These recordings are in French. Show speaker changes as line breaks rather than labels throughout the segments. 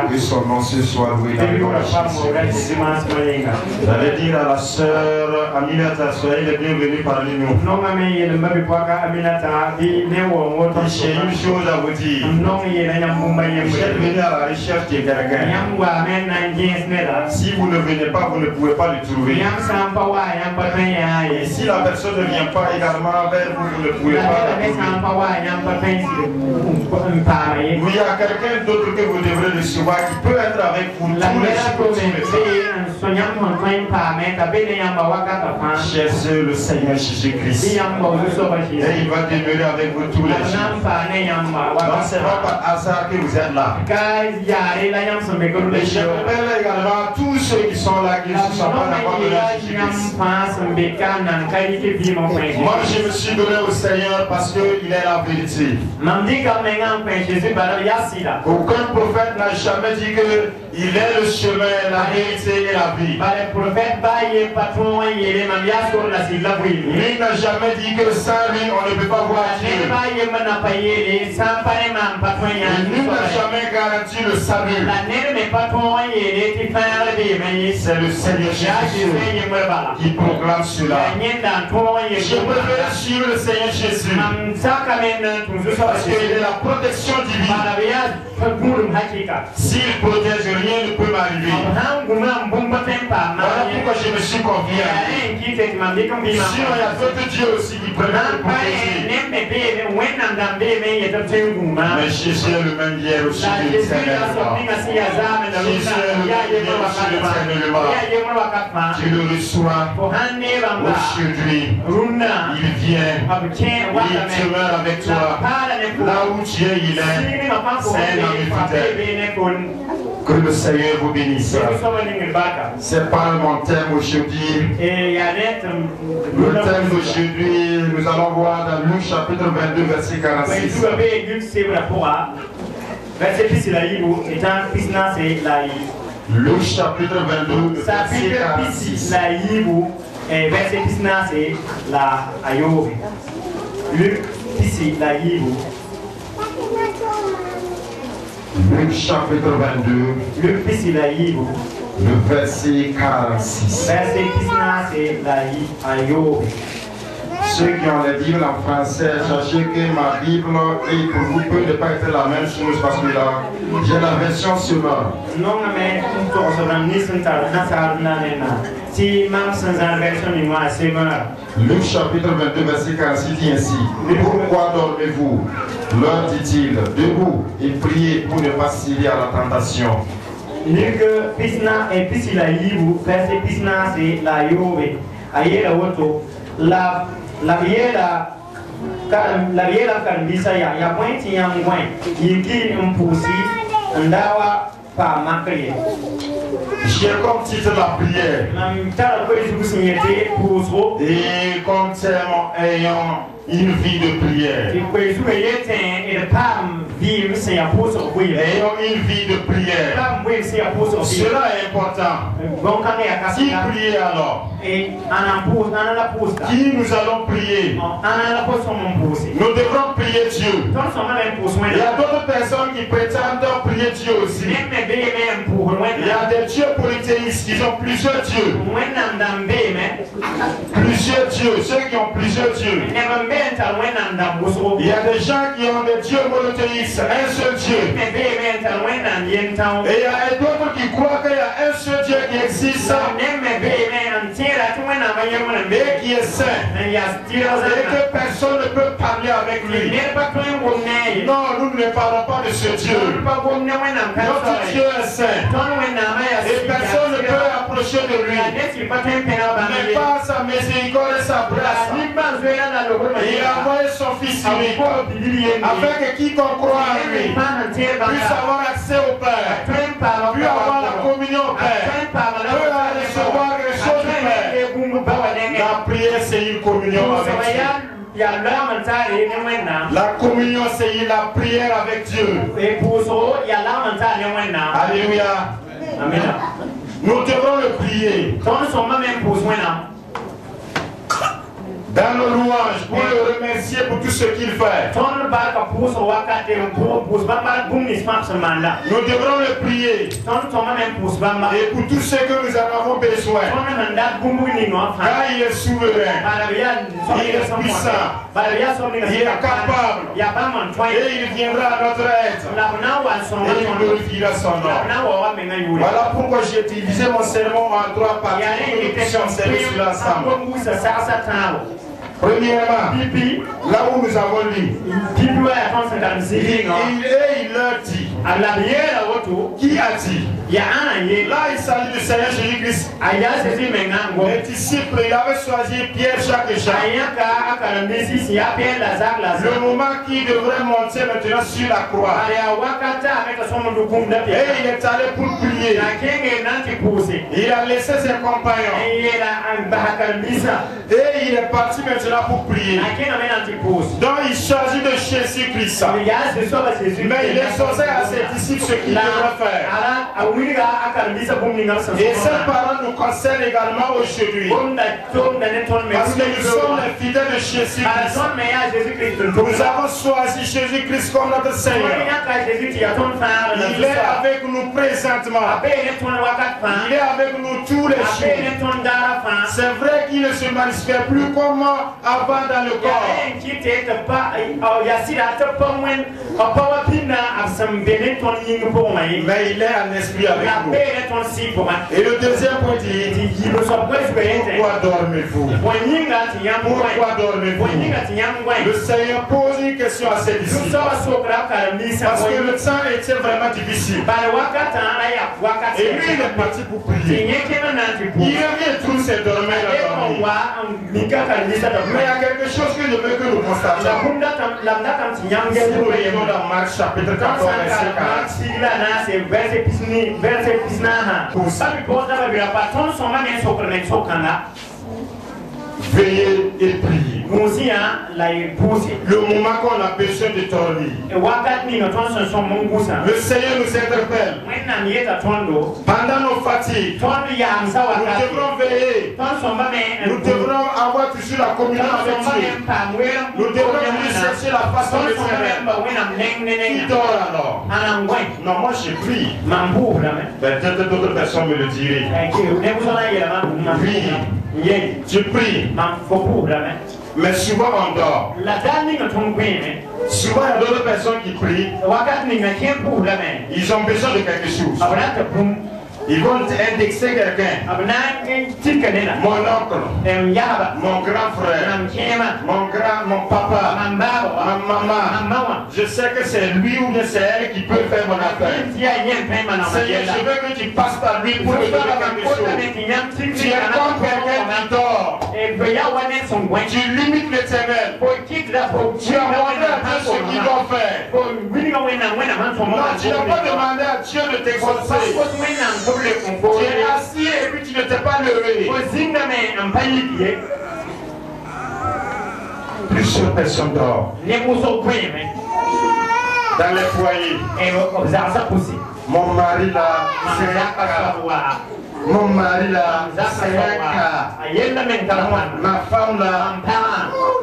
Que son nom ce soit loué dans le nom de Jésus. J'allais dire à la sœur Aminata, soyez les bienvenus parmi nous. J'ai une chose à vous dire. Vous êtes venus à la recherche de quelqu'un. Si vous ne venez pas, vous ne pouvez pas le trouver. Et si la personne ne vient pas également vers vous, vous ne pouvez pas le trouver. Il y a quelqu'un d'autre que vous devrez recevoir qui peut être avec vous tous les jours. Cherchez le Seigneur Jésus-Christ. Et il va demeurer avec vous tous les jours. Donc ce n'est pas par hasard que vous êtes là. Et j'appelle également tous ceux qui sont là, qui ne se sont pas d'accord de Jésus-Christ. Moi je me suis donné au Seigneur parce qu'il est la vérité. Aucun prophète n'a jamais dit qu'il est le chemin, la vérité et la vie. Il n'a jamais dit que sans lui on ne peut pas voir Dieu. Il n'a jamais garanti le salut. C'est le Seigneur Jésus qui proclame cela. Je préfère suivre le Seigneur Jésus parce qu'il est la protection divine. S'il protège, rien ne peut m'arriver. Voilà pourquoi je me suis confié à lui. Sinon, il y a d'autres dieux aussi qui peuvent me protéger. Mais Jésus est le même hier aussi que l'éternellement. Jésus est le même hier aussi que l'éternellement. Tu le reçois aujourd'hui. Il vient. Il demeure avec toi. Là où tu es, il est. C'est un ami fidèle. Que le Seigneur vous bénisse. C'est pas mon thème aujourd'hui. Le thème d'aujourd'hui, nous allons voir dans Luc chapitre 22, verset 46. Luc chapitre 22, verset 46. Luc chapitre 22, le verset 46. Ceux qui ont les Bibles en français, sachez que ma Bible et pour vous peut ne pas être la même chose parce que là, j'ai la version Semeur. Luc chapitre 22, verset 46 dit ainsi: pourquoi dormez-vous? Leur dit-il, debout et priez pour ne pas céder à la tentation.
La biela karibisa ya pointi ya mgwen yiki mpusi ndawa pa makriye.
J'ai comme titre la prière. Et comme thème ayant une vie de prière. Ayons une vie de prière. Cela est important. Qui prie alors? Qui nous allons prier? Nous devrons prier Dieu. Il y a d'autres personnes qui prétendent prier Dieu aussi. Il y a des dieux polythéistes qui ont plusieurs dieux. Plusieurs dieux, ceux qui ont plusieurs dieux. Il y a des gens qui ont des dieux monothéistes, un seul Dieu. Et il y a d'autres qui croient qu'il y a un seul Dieu qui existe, mais qui est saint. Et que personne ne peut parler avec lui. Non, nous ne parlons pas de ce Dieu. Notre Dieu est saint. Et personne ne peut approcher de lui. Mais par sa miséricorde et sa grâce, il a envoyé son Fils unique, afin que quiconque croit en lui puisse avoir accès au Père, puisse avoir la communion au Père, puisse recevoir les choses du Père. La prière, c'est une communion avec Dieu. La communion, c'est la prière avec Dieu. Alléluia. Nous devons le prier dans nos louanges pour le remercier pour tout ce qu'il fait. Nous devrons le prier et pour tout ce que nous en avons besoin. Car il est souverain, il est puissant, il est capable et il viendra à notre aide et il glorifiera son nom. Voilà pourquoi j'ai divisé mon sermon en 3 parties pour que nous puissions servir sur l'ensemble. Premièrement, là où nous avons lu, il leur dit. Qui a dit? Là, il s'agit du Seigneur Jésus-Christ. Les disciples, ils avaient choisi Pierre, Jacques et Jean. Le moment qui devrait monter maintenant sur la croix. Et il est allé pour prier. Il a laissé ses compagnons. Et il est parti maintenant pour prier. Donc il s'agit de Jésus-Christ. Mais il exposait à ses disciples ce qu'il devrait faire. Et ces paroles nous concernent également aujourd'hui. Parce que nous sommes les fidèles de Jésus-Christ. Nous avons choisi Jésus-Christ comme notre Seigneur. Il est avec nous présentement. Il est avec nous tous les jours. C'est vrai qu'il ne se manifeste plus comme avant dans le corps. Mais il est en esprit avec nous. Et le deuxième point dit, pourquoi dormez-vous? Pourquoi dormez-vous? Le Seigneur pose une question à ses disciples. Parce que le temps était vraiment difficile. Et lui il est parti pour prier. Il revient tous ses dormeurs mais il y a quelque chose que je veux que nous constations. Si nous lisons dans Marc chapitre 14 verset 40. Veillez et priez. Le moment qu'on a besoin de dormir. Le Seigneur nous interpelle. Pendant nos fatigues, nous devrons veiller. Nous devrons avoir toujours la communion avec Dieu. Nous devrons lui chercher la face de l'Éternel. Qui dort alors? Non, moi je prie. Peut-être d'autres personnes me le diraient. Oui, je prie. Mais souvent on dort. Souvent il y a d'autres personnes qui prient. Ils ont besoin de quelque chose. Ils vont indexer quelqu'un. Mon oncle, mon grand frère, mon papa, ma maman. Je sais que c'est lui ou bien c'est elle qui peut faire mon affaire. Seigneur, je veux que tu passes par lui pour me donner quelque chose. Tu es comme quelqu'un qui dort. Tu limites l'Éternel. Tu as demandé à Dieu ce qu'il doit faire. Non, tu n'as pas demandé à Dieu de t'exaucer. Tu es assis et puis tu ne t'es pas levé. Plusieurs personnes dorment. Dans les foyers. Mon mari là, c'est un cas. Mon mari là, c'est un cas. Ma femme là,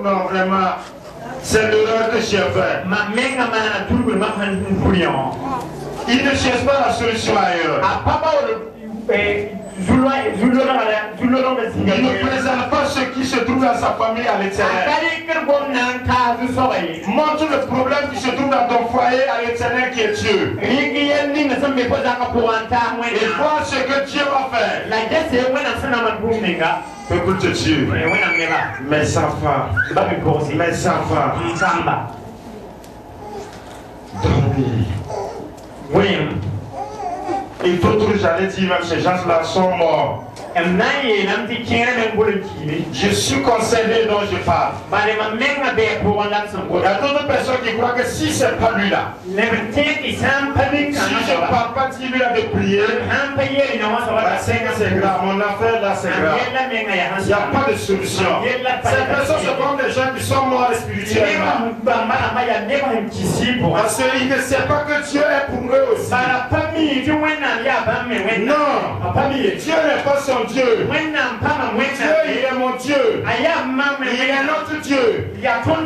non vraiment, c'est l'erreur que j'ai faite. Il ne cherche pas la solution ailleurs. Il ne présente pas ce qui se trouve dans sa famille à l'extérieur. Montre le problème qui se trouve dans ton foyer à l'extérieur qui est Dieu. Et vois ce que Dieu va faire. Peuple de Dieu, mes enfants, dormez. Il faut toujours, j'allais dire, même ces gens-là sont morts. Je suis concerné dont je parle. Il y a d'autres personnes qui croient que si c'est pas lui là, si je ne parle pas de lui là de prier, c'est grave, mon affaire là c'est grave. Il n'y a pas de solution. Ces personnes se font des gens qui sont morts spirituellement. Parce qu'ils ne savent pas que Dieu est pour eux aussi. Non, Dieu n'est pas son Dieu. Dieu, il est mon Dieu. Il est notre Dieu.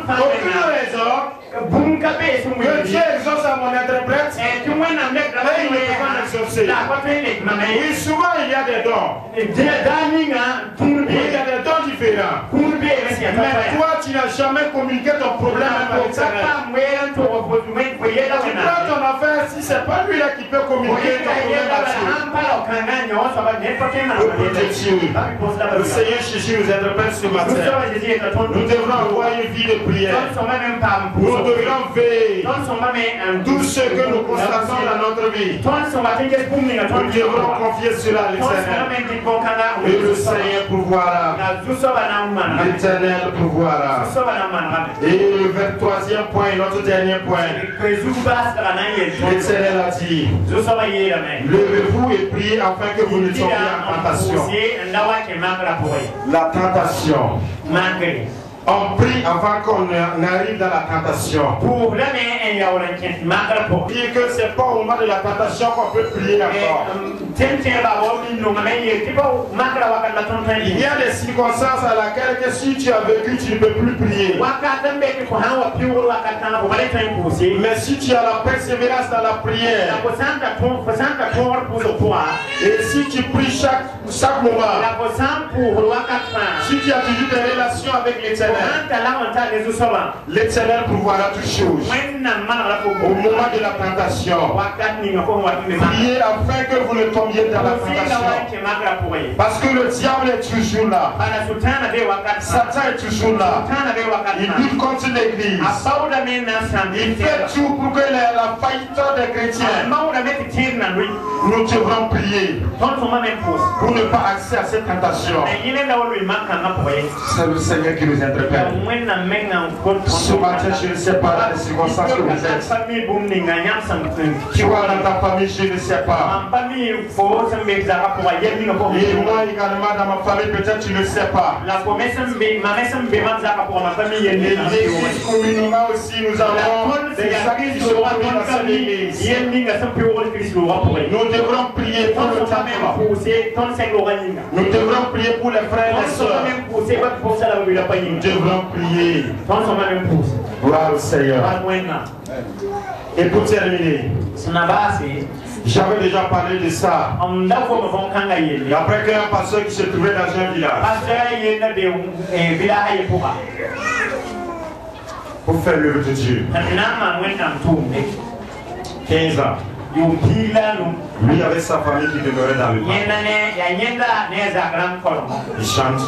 Aucune raison que Dieu exauce à mon interprète et il ne peut pas l'exaucer. Oui, souvent il y a des dons. Il y a des dons différents. Mais toi, tu n'as jamais communiqué ton problème avec l'extérieur. Tu prends ton affaire, si ce n'est pas lui là qui peut communiquer ton problème avec Dieu. Le Seigneur Jésus nous interprète ce matin. Nous devrons avoir une vie de prière. Nous devrons veiller tout ce que nous constatons dans notre vie. Nous devrons confier cela à l'extérieur. Et le Seigneur pourvoira. L'Éternel pourvoira. Et le 23e point, notre dernier point. L'Éternel a dit, levez-vous et priez afin que vous ne tombiez en tentation. La tentation. On prie avant qu'on arrive dans la tentation. Dire que c'est pas au moment de la tentation qu'on peut prier encore. Il y a des circonstances à laquelle que si tu as vécu, tu ne peux plus prier. Mais si tu as la persévérance dans la prière, et si tu pries chaque moment, si tu as toujours des relations avec l'Éternel, l'Éternel pourvoira toutes choses. Au moment de la tentation, priez afin que vous ne tombiez dans la tentation. Parce que le diable est toujours là. Satan est toujours là. Il lutte contre l'Église. Il fait tout pour que la faillite des chrétiens. Nous devrons prier pour ne pas accéder à cette tentation. C'est le Seigneur qui nous interpelle. Ce matin, je ne sais pas les circonstances que vous êtes. Tu vois dans ta famille, je ne sais pas. Et moi également dans ma famille, peut-être tu ne sais pas. Et l'église communément aussi, nous avons des actes qui se produisent dans cette église. Nous devrons prier pour le temple. Nous devrons prier pour les frères et les sœurs. Nous devrons prier. Gloire au Seigneur. Et pour terminer, j'avais déjà parlé de ça. Après qu'un pasteur qui se trouvait dans un village, pour faire l'œuvre de Dieu, 15 ans. Lui avec sa famille qui demeurait dans le parc. Il chante.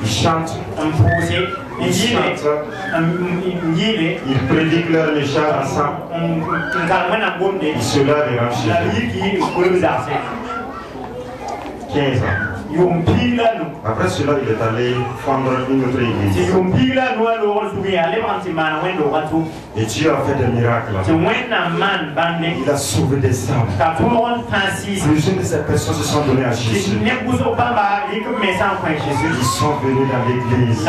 Ils chantent, ils prédiquent leur message ensemble. Ils se lavent les ranchers. 15 ans. Après cela, il est allé fondre une autre église. Et Dieu a fait des miracles. Il a sauvé des âmes. Plusieurs de ces personnes se sont données à Jésus. Ils sont venus dans l'église.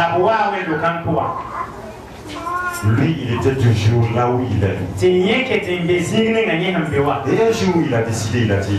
Lui, il était toujours là où il est. Et un jour, il a décidé, il a dit,